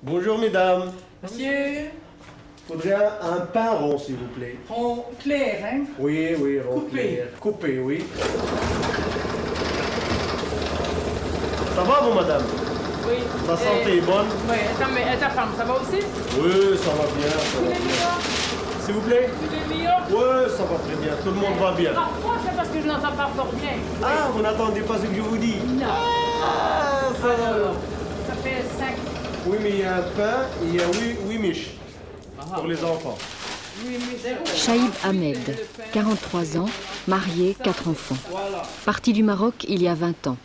Bonjour mesdames. Monsieur, Faudrait un pain rond s'il vous plaît. rond clair, hein? Oui, oui, rond Coupé. clair. Coupé, oui. Ça va vous madame? Oui. La santé est bonne? Oui, attends, mais ta femme, ça va aussi? Oui, ça va bien. Ça va bien. S'il vous plaît? Vous êtes meilleur? Oui, ça va très bien. Tout le monde va bien. Parfois, c'est parce que je n'entends pas fort bien. Ah, vous n'attendez pas ce que je vous dis? Non. Ah, ça va. Alors, ça fait 5. Oui, mais il y a un pain, il y a oui miches pour les enfants. Oui, mais 0. Chaïb Ahmed, 43 ans, marié, 4 enfants. Voilà. Parti du Maroc il y a 20 ans.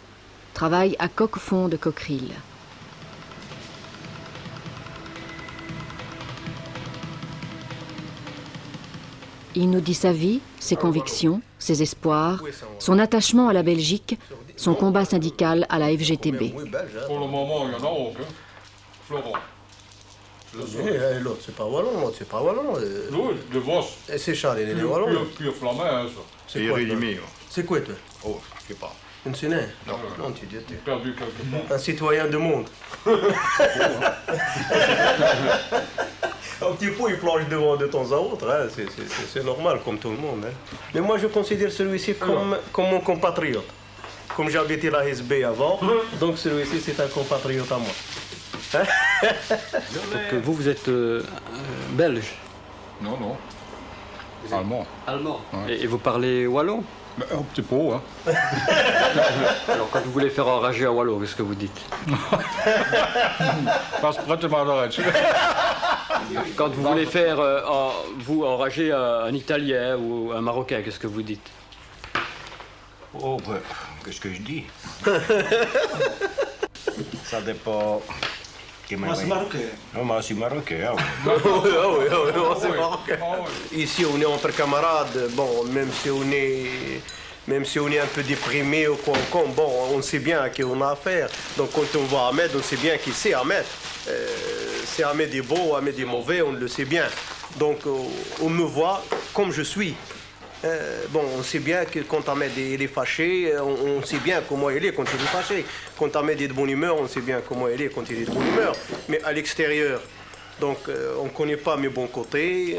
Travaille à Coq-Fond de Coqueril. Il nous dit sa vie, ses convictions, ses espoirs, son attachement à la Belgique, son combat syndical à la FGTB. Pour le moment, il n'y en a aucun. Florent. L'autre, c'est pas wallon, l'autre, c'est pas wallon. Oui, de Vos. Et c'est Charles, il est wallon. Pur flamand, hein, ça. C'est quoi, toi? C'est quoi, toi? Oh, je sais pas. Une sénère? Non, tu dis, J'ai perdu quelque part. un citoyen du monde. Un petit peu, il plonge devant de temps à autre, hein. C'est normal, comme tout le monde. Hein. Mais moi, je considère celui-ci comme mon compatriote. Comme j'habitais la SB avant, donc celui-ci, c'est un compatriote à moi. Donc vous êtes belge Non, non. Allemand. Allemand. Et vous parlez wallon? Mais un petit peu, hein. Alors quand vous voulez faire enrager un wallon, qu'est-ce que vous dites? Passe pratiquement d'arrêt. Quand vous voulez faire vous enrager un Italien ou un Marocain, qu'est-ce que vous dites? Oh, ben, qu'est-ce que je dis? Ça dépend. Moi, c'est marocain. Non, moi, c'est marocain. Ah, ouais. Oui, c'est marocain. Ici, on est entre camarades. Bon, même si on est un peu déprimé ou quoi, bon, on sait bien à qui on a affaire. Donc, quand on voit Ahmed, on sait bien qui c'est Ahmed. C'est Ahmed est beau, Ahmed est mauvais, on le sait bien. Donc, on me voit comme je suis. Bon, on sait bien que quand Ahmed il est fâché, on sait bien comment il est quand il est fâché. Quand Ahmed est de bonne humeur, on sait bien comment il est quand il est de bonne humeur. Mais à l'extérieur, donc on ne connaît pas mes bons côtés,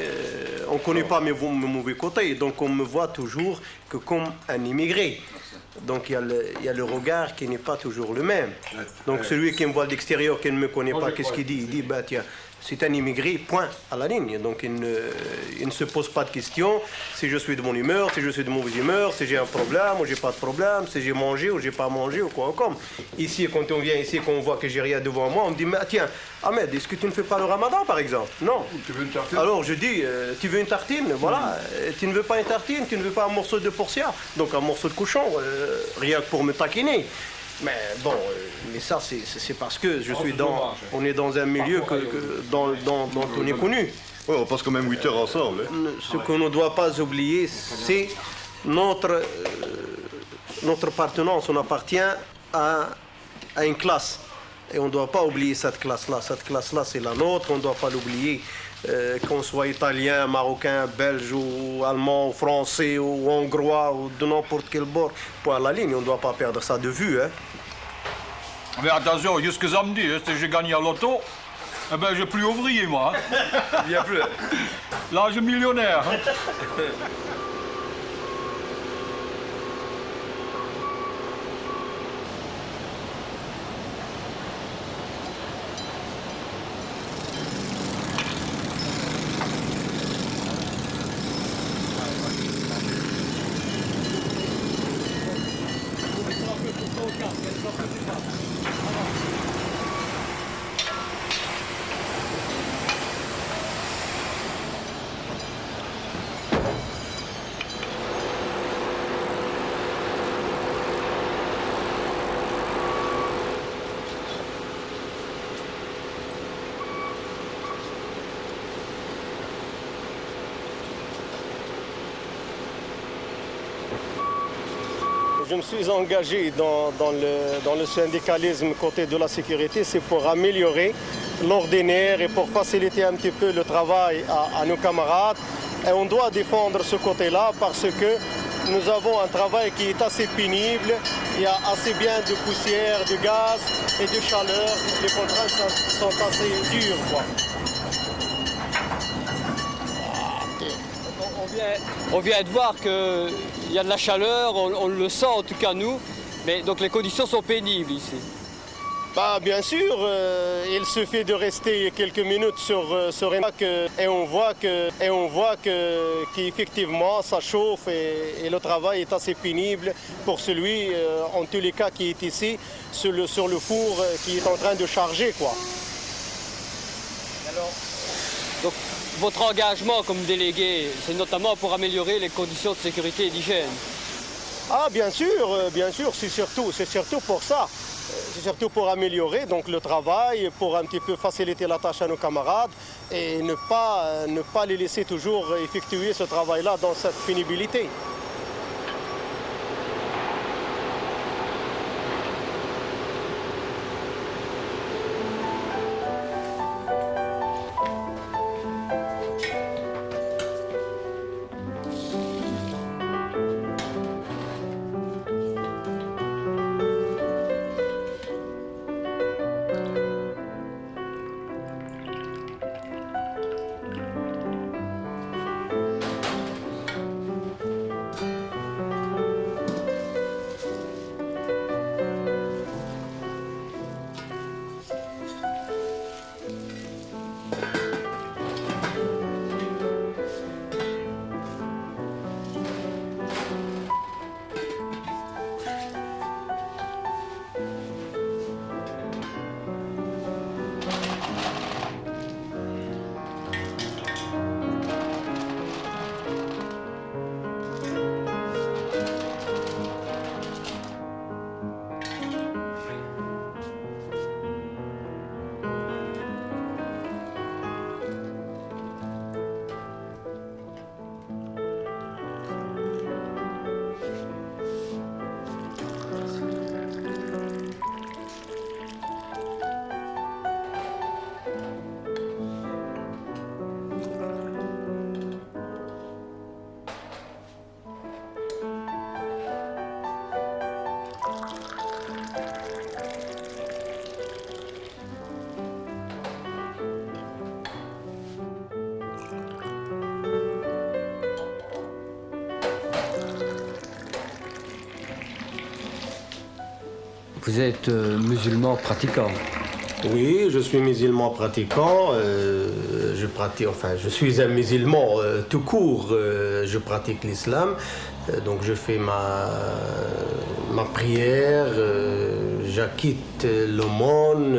on ne connaît pas mes mauvais côtés. Donc on me voit toujours que comme un immigré. Donc il y a le regard qui n'est pas toujours le même. Donc celui qui me voit de l'extérieur, qui ne me connaît pas, qu'est-ce qu'il dit? Il dit, bah tiens, c'est un immigré, point, à la ligne. Donc il ne se pose pas de questions si je suis de bonne humeur, si je suis de mauvaise humeur, si j'ai un problème ou j'ai pas de problème, si j'ai mangé ou j'ai pas mangé ou quoi comme. Ici, quand on vient ici, qu'on voit que j'ai rien devant moi, on me dit, mais tiens, Ahmed, est-ce que tu ne fais pas le ramadan par exemple? Non. Tu veux une tartine? Alors je dis, tu veux une tartine? Voilà. Tu ne veux pas une tartine, tu ne veux pas un morceau de portia, donc un morceau de cochon, rien que pour me taquiner. Mais bon, mais ça c'est parce que on est dans un milieu dont on est connu. Ouais, on passe quand même 8 heures ensemble. Hein. Ce qu'on ne doit pas oublier, c'est notre appartenance. On appartient à une classe. Et on ne doit pas oublier cette classe-là. Cette classe-là, c'est la nôtre, on ne doit pas l'oublier. Qu'on soit italien, marocain, belge ou allemand, ou français ou hongrois ou de n'importe quel bord, pour la ligne, on ne doit pas perdre ça de vue. Hein. Mais attention, ce que ça me dit, si j'ai gagné à l'auto, eh ben j'ai plus ouvrier, moi. Il n'y a plus. Là, je suis millionnaire. Hein. Je me suis engagé dans le syndicalisme côté de la sécurité, c'est pour améliorer l'ordinaire et pour faciliter un petit peu le travail à nos camarades. Et on doit défendre ce côté-là parce que nous avons un travail qui est assez pénible il y a assez bien de poussière, de gaz et de chaleur. Les contraintes sont assez dures, quoi. On vient de voir qu'il y a de la chaleur, on le sent en tout cas nous, mais donc les conditions sont pénibles ici. Bah, bien sûr, il suffit de rester quelques minutes sur une plaque et on voit qu'effectivement ça chauffe et le travail est assez pénible pour celui, en tous les cas, qui est ici sur le four qui est en train de charger, quoi. Alors, donc, votre engagement comme délégué, c'est notamment pour améliorer les conditions de sécurité et d'hygiène? Ah, bien sûr, c'est surtout pour ça. C'est surtout pour améliorer donc, le travail, pour un petit peu faciliter la tâche à nos camarades et ne pas les laisser toujours effectuer ce travail-là dans cette pénibilité. Vous êtes musulman pratiquant? Oui, je suis musulman pratiquant. Je suis un musulman tout court. Je pratique l'islam. Donc je fais ma prière, j'acquitte l'aumône,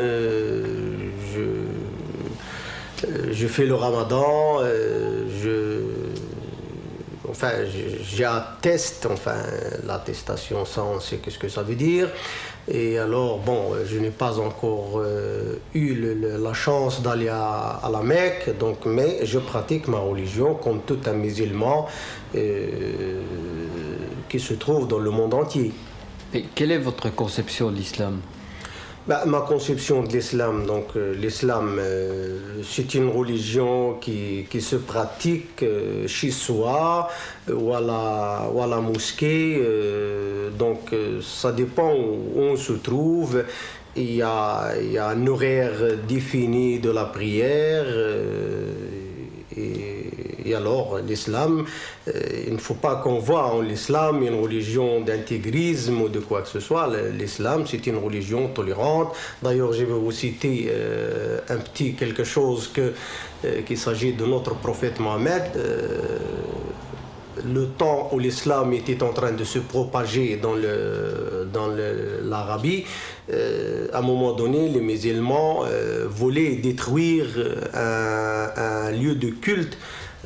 je fais le ramadan, j'atteste, l'attestation, ça on sait ce que ça veut dire. Et alors, bon, je n'ai pas encore eu la chance d'aller à la Mecque, mais je pratique ma religion comme tout un musulman qui se trouve dans le monde entier. Et quelle est votre conception de l'islam? Ma conception de l'islam, l'islam, c'est une religion qui se pratique chez soi ou à la mosquée. Ça dépend où on se trouve. Il y a un horaire défini de la prière. Et alors, l'islam, il ne faut pas qu'on voit en l'islam une religion d'intégrisme ou de quoi que ce soit. L'islam, c'est une religion tolérante. D'ailleurs, je vais vous citer quelque chose qu'il s'agit de notre prophète Mohammed. Le temps où l'islam était en train de se propager dans l'Arabie, à un moment donné, les musulmans voulaient détruire un lieu de culte,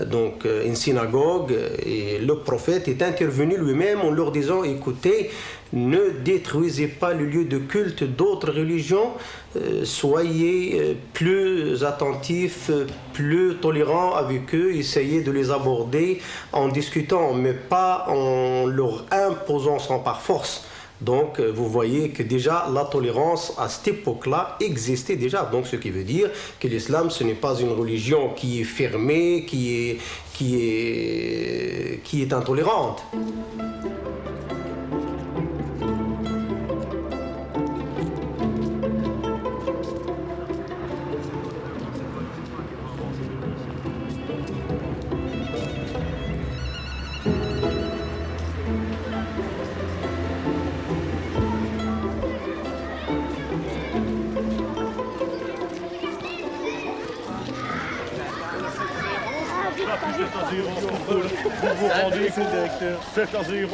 donc une synagogue, et le prophète est intervenu lui-même en leur disant: écoutez, ne détruisez pas le lieu de culte d'autres religions, soyez plus attentifs, plus tolérants avec eux, essayez de les aborder en discutant, mais pas en leur imposant ça par force. Donc vous voyez que déjà la tolérance à cette époque-là existait déjà. Donc ce qui veut dire que l'islam, ce n'est pas une religion qui est fermée, qui est intolérante. Vous rendez, monsieur le directeur. 7-0.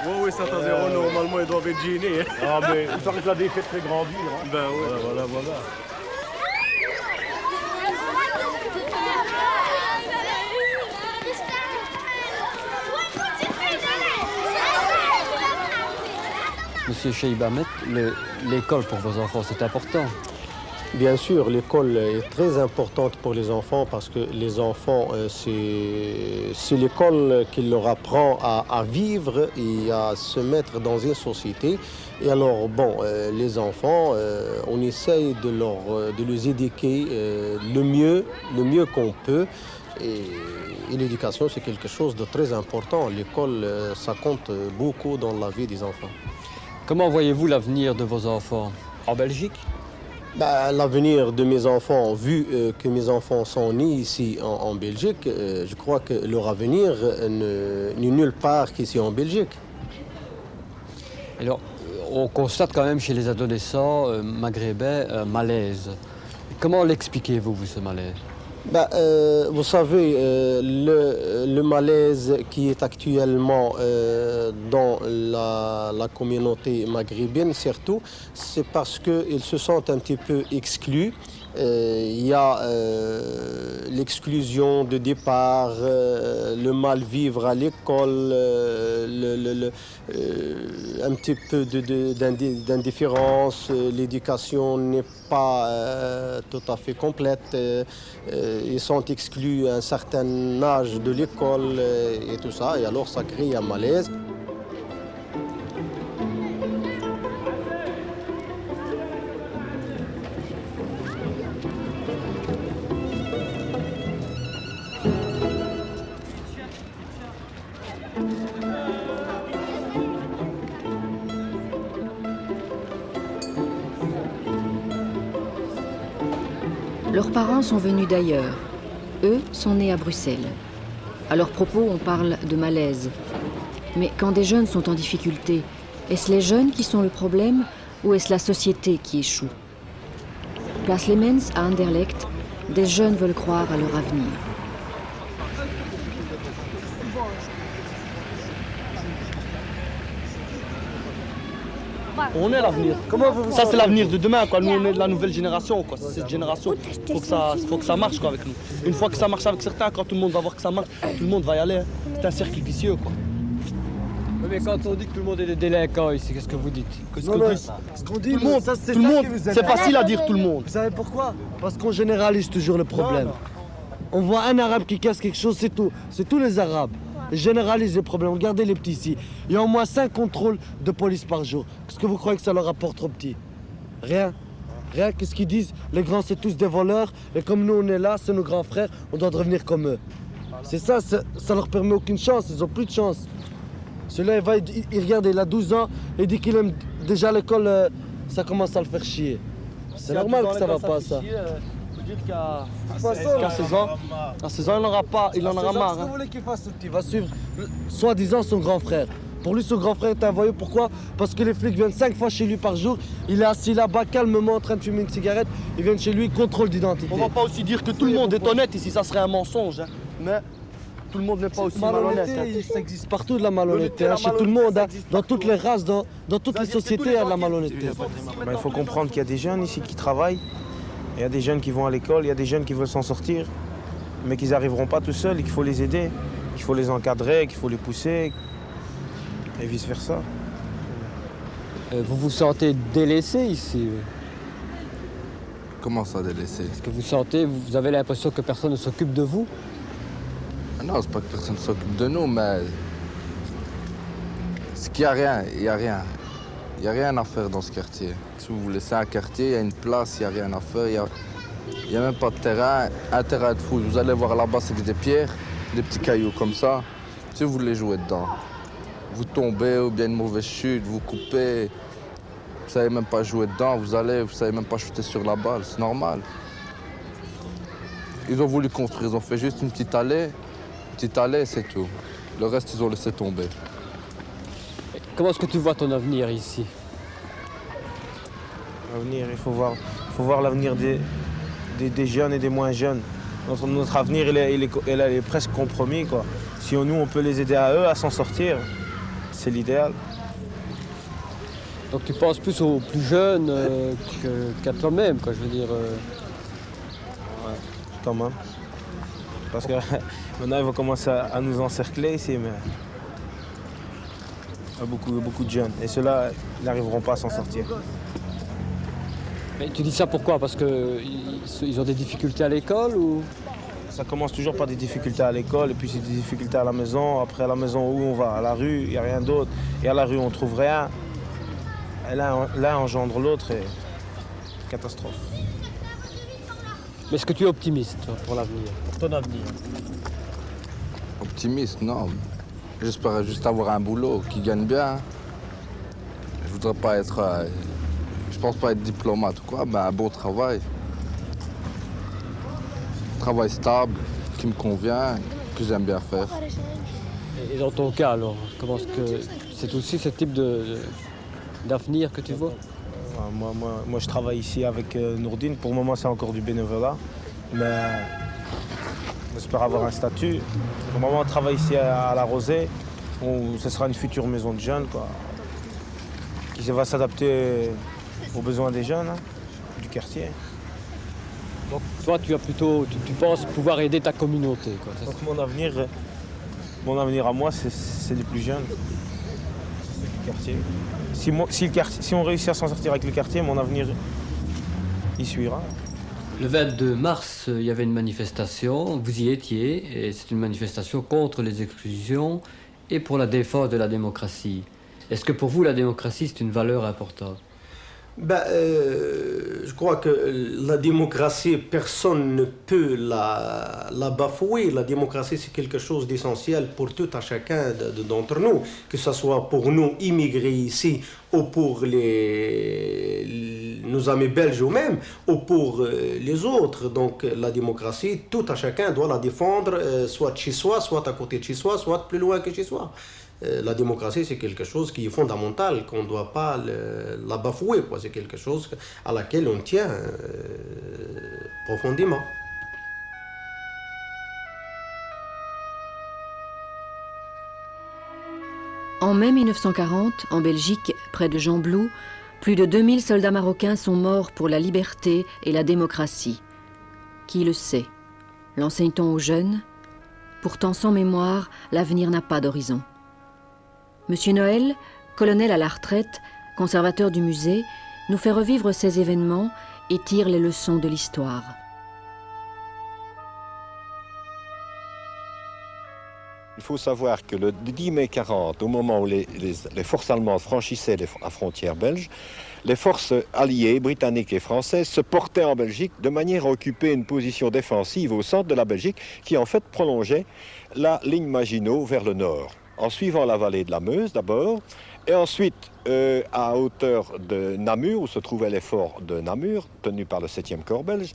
Oui, 7-0, normalement, ils doivent être gênés. Ah, mais il paraît que la défaite fait grandir. Hein. Ben oui. Voilà. Monsieur Cheib Ahmed, l'école pour vos enfants, c'est important. Bien sûr, l'école est très importante pour les enfants parce que les enfants, c'est l'école qui leur apprend à vivre et à se mettre dans une société. Et alors, bon, les enfants, on essaye de les éduquer le mieux qu'on peut. Et l'éducation, c'est quelque chose de très important. L'école, ça compte beaucoup dans la vie des enfants. Comment voyez-vous l'avenir de vos enfants en Belgique? L'avenir de mes enfants, vu que mes enfants sont nés ici en Belgique, je crois que leur avenir n'est nulle part qu'ici en Belgique. Alors, on constate quand même chez les adolescents maghrébins un malaise. Comment l'expliquez-vous, vous, ce malaise? Vous savez, le malaise qui est actuellement dans la communauté maghrébine, surtout, c'est parce qu'ils se sentent un petit peu exclus. Il y a l'exclusion de départ, le mal vivre à l'école, un petit peu d'indifférence, l'éducation n'est pas tout à fait complète, ils sont exclus à un certain âge de l'école et tout ça, et alors ça crée un malaise. Leurs parents sont venus d'ailleurs. Eux sont nés à Bruxelles. À leur propos, on parle de malaise. Mais quand des jeunes sont en difficulté, est-ce les jeunes qui sont le problème ou est-ce la société qui échoue? Place Lemens à Anderlecht, des jeunes veulent croire à leur avenir. On est l'avenir. Ça, c'est l'avenir de demain, quoi. Nous, on est de la nouvelle génération, quoi. C'est cette génération. Faut que ça marche, quoi, avec nous. Une fois que ça marche avec certains, quand tout le monde va voir que ça marche, tout le monde va y aller. C'est un cercle vicieux, quoi. Oui, mais quand on dit que tout le monde est des délinquants ici, qu'est-ce que vous dites? Ce qu'on dit, tout le monde, c'est facile à dire tout le monde. Vous savez pourquoi? Parce qu'on généralise toujours le problème. On voit un arabe qui casse quelque chose, c'est tout. C'est tous les arabes. Ils généralisent les problèmes. Regardez les petits ici. Il y a au moins 5 contrôles de police par jour. Qu'est-ce que vous croyez que ça leur apporte aux petits? Rien. Rien. Qu'est-ce qu'ils disent? Les grands, c'est tous des voleurs. Et comme nous, on est là, c'est nos grands frères, on doit devenir comme eux. C'est ça, ça leur permet aucune chance. Ils ont plus de chance. Celui-là, il regarde, il a 12 ans, il dit qu'il aime déjà l'école, ça commence à le faire chier. C'est normal que ça va pas, ça. Qu'à 16 ans, il en aura marre. Qu'est-ce que vous voulez qu'il fasse, ce petit? Il va suivre, soi-disant, son grand frère. Pour lui, son grand frère est un voyou. Pourquoi? Parce que les flics viennent 5 fois chez lui par jour. Il est assis là-bas, calmement, en train de fumer une cigarette. Ils viennent chez lui, contrôle d'identité. On va pas aussi dire que tout le monde est honnête ici, ça serait un mensonge. Hein. Mais tout le monde n'est pas aussi malhonnête. Ça existe partout, de la malhonnêteté, hein, chez tout le monde, hein, dans toutes les races, dans toutes les sociétés, il y a de la malhonnêteté. Il faut comprendre qu'il y a des jeunes ici qui travaillent. Il y a des jeunes qui vont à l'école, il y a des jeunes qui veulent s'en sortir, mais qu'ils n'arriveront pas tout seuls et qu'il faut les aider, qu'il faut les encadrer, qu'il faut les pousser, et vice-versa. Vous vous sentez délaissé ici? Comment ça, délaissé? Est-ce que vous avez l'impression que personne ne s'occupe de vous? Non, c'est pas que personne ne s'occupe de nous, mais... C'est qu'il n'y a rien, il n'y a rien. Il n'y a rien à faire dans ce quartier. Si vous voulez, c'est un quartier, il y a une place, il n'y a rien à faire. Il n'y a même pas de terrain, un terrain de foot. Vous allez voir là-bas, c'est que des pierres, des petits cailloux comme ça. Si vous voulez jouer dedans, vous tombez ou bien une mauvaise chute, vous coupez. Vous ne savez même pas jouer dedans, vous ne savez même pas shooter sur la balle, c'est normal. Ils ont voulu construire, ils ont fait juste une petite allée, c'est tout. Le reste, ils ont laissé tomber. Comment est-ce que tu vois ton avenir ici? L'avenir, il faut voir l'avenir des jeunes et des moins jeunes. Notre avenir, il est presque compromis, quoi. Si nous, on peut les aider à eux à s'en sortir, c'est l'idéal. Donc tu penses plus aux plus jeunes qu'à toi-même, quoi, je veux dire. Ouais, quand même. Parce que maintenant, ils vont commencer à nous encercler ici, mais il y a beaucoup de jeunes. Et ceux-là, ils n'arriveront pas à s'en sortir. Mais tu dis ça pourquoi? Parce qu'ils ont des difficultés à l'école ou? Ça commence toujours par des difficultés à l'école, et puis c'est des difficultés à la maison. Après, à la maison, où on va? À la rue, il n'y a rien d'autre. Et à la rue, on ne trouve rien. Et l'un engendre l'autre, et catastrophe. Mais est-ce que tu es optimiste toi, pour l'avenir, pour ton avenir? Optimiste, non. J'espère juste avoir un boulot qui gagne bien. Je voudrais pas être... je pense pas être diplomate ou quoi, mais un bon travail. Un travail stable, qui me convient, que j'aime bien faire. Et dans ton cas, alors, comment est-ce que c'est aussi ce type d'avenir que tu vois? Moi, je travaille ici avec Nourdine. Pour le moment, c'est encore du bénévolat. Mais j'espère avoir un statut. Pour le moment, on travaille ici à La Rosée, où ce sera une future maison de jeunes, quoi, qui va s'adapter aux besoins des jeunes, hein, du quartier. Donc toi, tu penses pouvoir aider ta communauté, quoi. Donc mon avenir à moi, c'est les plus jeunes, c'est du quartier. Si on réussit à s'en sortir avec le quartier, mon avenir, il suivra. Le 22 mars, il y avait une manifestation, vous y étiez, et c'est une manifestation contre les exclusions et pour la défense de la démocratie. Est-ce que pour vous, la démocratie, c'est une valeur importante? Je crois que la démocratie, personne ne peut la bafouer. La démocratie, c'est quelque chose d'essentiel pour tout à chacun d'entre nous, que ce soit pour nous immigrés ici ou pour nos amis belges ou même, ou pour les autres. Donc la démocratie, tout à chacun doit la défendre, soit chez soi, soit à côté de chez soi, soit plus loin que chez soi. La démocratie, c'est quelque chose qui est fondamental, qu'on ne doit pas la bafouer, quoi. C'est quelque chose à laquelle on tient profondément. En mai 1940, en Belgique, près de Gembloux, plus de 2000 soldats marocains sont morts pour la liberté et la démocratie. Qui le sait? L'enseigne-t-on aux jeunes? Pourtant, sans mémoire, l'avenir n'a pas d'horizon. Monsieur Noël, colonel à la retraite, conservateur du musée, nous fait revivre ces événements et tire les leçons de l'histoire. Il faut savoir que le 10 mai 40, au moment où les forces allemandes franchissaient la frontière belge, les forces alliées, britanniques et françaises, se portaient en Belgique de manière à occuper une position défensive au centre de la Belgique qui en fait prolongeait la ligne Maginot vers le nord, en suivant la vallée de la Meuse d'abord, et ensuite à hauteur de Namur, où se trouvait les forts de Namur, tenus par le 7e corps belge,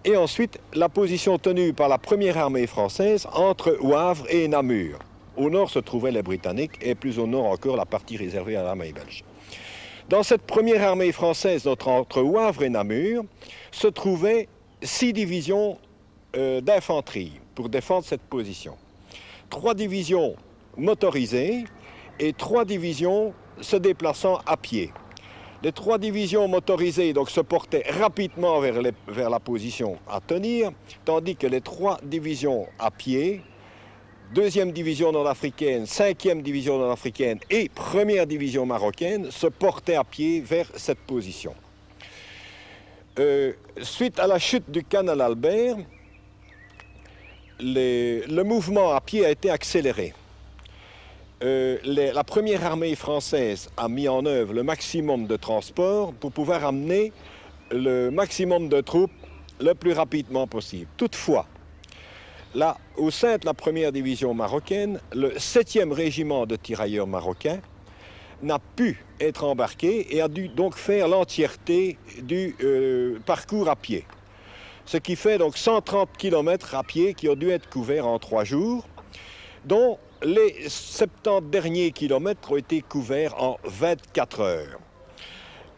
et ensuite la position tenue par la première armée française entre Wavre et Namur. Au nord se trouvaient les Britanniques et plus au nord encore la partie réservée à l'armée belge. Dans cette première armée française entre Wavre et Namur se trouvaient 6 divisions d'infanterie pour défendre cette position. 3 divisions motorisées et 3 divisions se déplaçant à pied. Les 3 divisions motorisées donc, se portaient rapidement vers la position à tenir, tandis que les 3 divisions à pied, 2e division nord-africaine, 5e division nord-africaine et 1re division marocaine, se portaient à pied vers cette position. Suite à la chute du canal Albert, le mouvement à pied a été accéléré. La première armée française a mis en œuvre le maximum de transport pour pouvoir amener le maximum de troupes le plus rapidement possible. Toutefois, là, au sein de la première division marocaine, le 7e régiment de tirailleurs marocains n'a pu être embarqué et a dû donc faire l'entièreté du parcours à pied. Ce qui fait donc 130 km à pied qui ont dû être couverts en 3 jours, dont les 70 derniers kilomètres ont été couverts en 24 heures.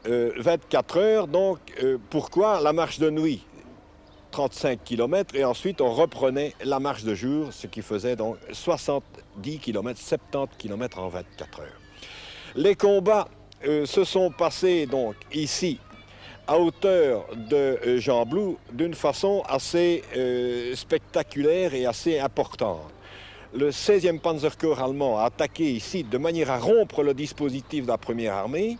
24 heures, donc, pourquoi la marche de nuit? 35 km et ensuite on reprenait la marche de jour, ce qui faisait donc 70 km, 70 km en 24 heures. Les combats se sont passés donc ici, à hauteur de Gembloux, d'une façon assez spectaculaire et assez importante. Le 16e Panzerkorps allemand a attaqué ici de manière à rompre le dispositif de la première armée.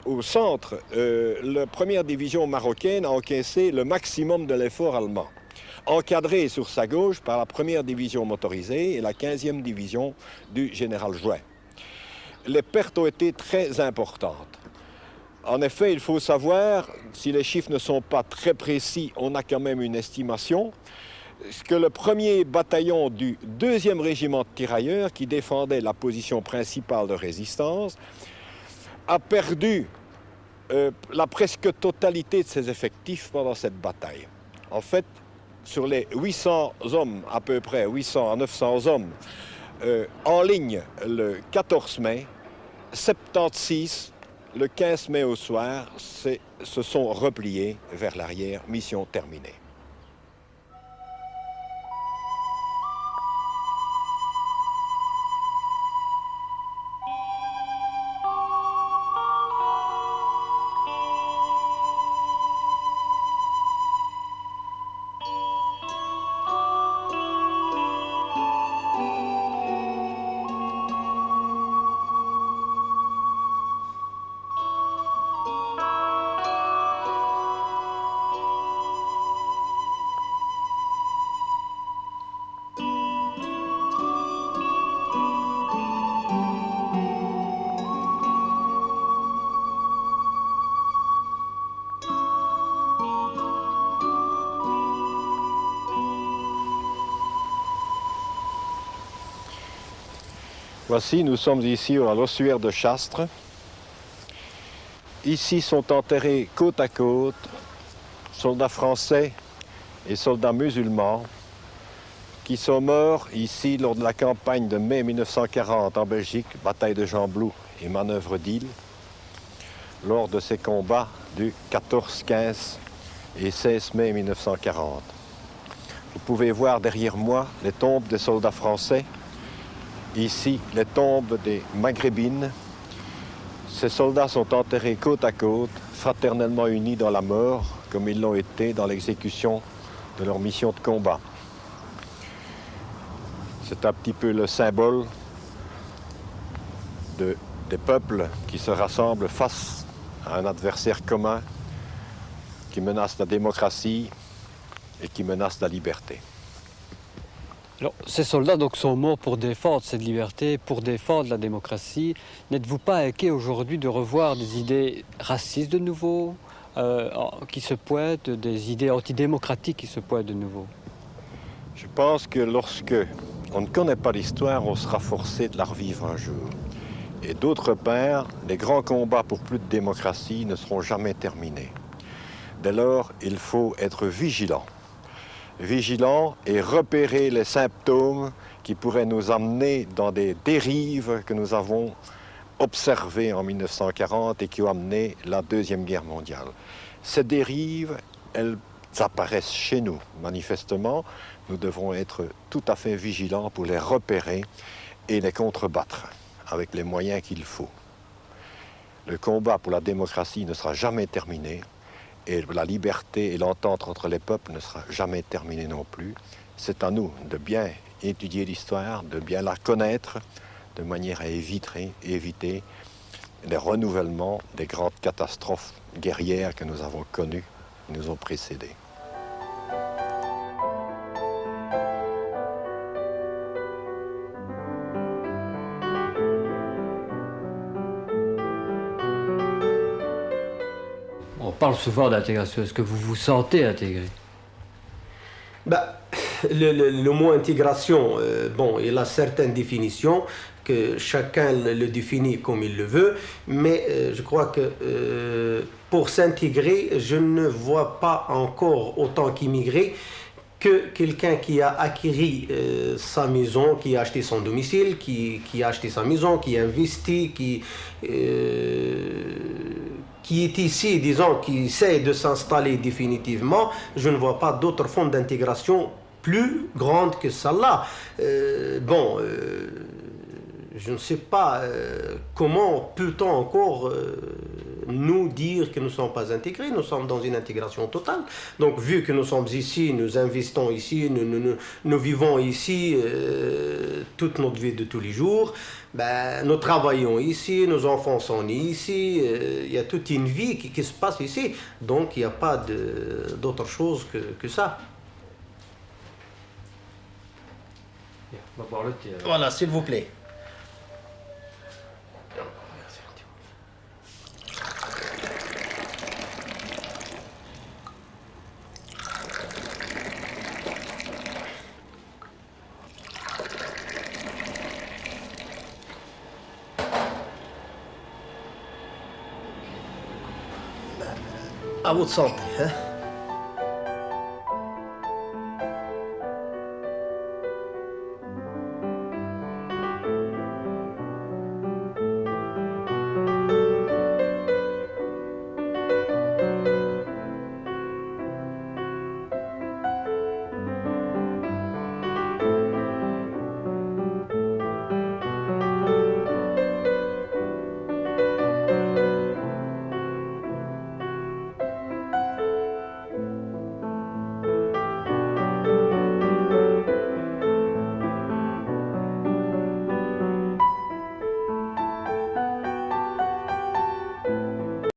Au centre, la première division marocaine a encaissé le maximum de l'effort allemand, encadré sur sa gauche par la première division motorisée et la 15e division du général Jouin. Les pertes ont été très importantes. En effet, il faut savoir, si les chiffres ne sont pas très précis, on a quand même une estimation, que le premier bataillon du 2e régiment de tirailleurs, qui défendait la position principale de résistance, a perdu la presque totalité de ses effectifs pendant cette bataille. En fait, sur les 800 hommes, à peu près 800 à 900 hommes, en ligne le 14 mai, 76, le 15 mai au soir, se sont repliés vers l'arrière, mission terminée. Voici, nous sommes ici à l'ossuaire de Chastres. Ici sont enterrés côte à côte soldats français et soldats musulmans qui sont morts ici lors de la campagne de mai 1940 en Belgique, bataille de Gembloux et manœuvre d'Île, lors de ces combats du 14, 15 et 16 mai 1940. Vous pouvez voir derrière moi les tombes des soldats français. Ici, les tombes des Maghrébines. Ces soldats sont enterrés côte à côte, fraternellement unis dans la mort, comme ils l'ont été dans l'exécution de leur mission de combat. C'est un petit peu le symbole des peuples qui se rassemblent face à un adversaire commun qui menace la démocratie et qui menace la liberté. Alors, ces soldats donc, sont morts pour défendre cette liberté, pour défendre la démocratie. N'êtes-vous pas inquiet aujourd'hui de revoir des idées racistes de nouveau, qui se pointent, des idées antidémocratiques qui se pointent de nouveau? Je pense que lorsque on ne connaît pas l'histoire, on sera forcé de la revivre un jour. Et d'autre part, les grands combats pour plus de démocratie ne seront jamais terminés. Dès lors, il faut être vigilant. Vigilant et repérer les symptômes qui pourraient nous amener dans des dérives que nous avons observées en 1940 et qui ont amené la Deuxième Guerre mondiale. Ces dérives, elles apparaissent chez nous, manifestement. Nous devrons être tout à fait vigilants pour les repérer et les contrebattre avec les moyens qu'il faut. Le combat pour la démocratie ne sera jamais terminé. Et la liberté et l'entente entre les peuples ne sera jamais terminée non plus. C'est à nous de bien étudier l'histoire, de bien la connaître, de manière à éviter les renouvellements des grandes catastrophes guerrières que nous avons connues, qui nous ont précédés. On parle souvent d'intégration. Est-ce que vous vous sentez intégré? Le mot intégration, il a certaines définitions que chacun le définit comme il le veut, mais je crois que pour s'intégrer, je ne vois pas encore autant qu'immigré que quelqu'un qui a acquis sa maison, qui a acheté son domicile, qui a acheté sa maison, qui a investi, qui est ici, disons, qui essaie de s'installer définitivement, je ne vois pas d'autre forme d'intégration plus grande que celle-là. Je ne sais pas comment peut-on encore nous dire que nous ne sommes pas intégrés. Nous sommes dans une intégration totale. Donc, vu que nous sommes ici, nous investissons ici, nous vivons ici toute notre vie de tous les jours, nous travaillons ici, nos enfants sont nés ici, il y a toute une vie qui se passe ici. Donc, il n'y a pas d'autre chose que ça. On va boire le thé. Voilà, s'il vous plaît. À votre santé. Hein?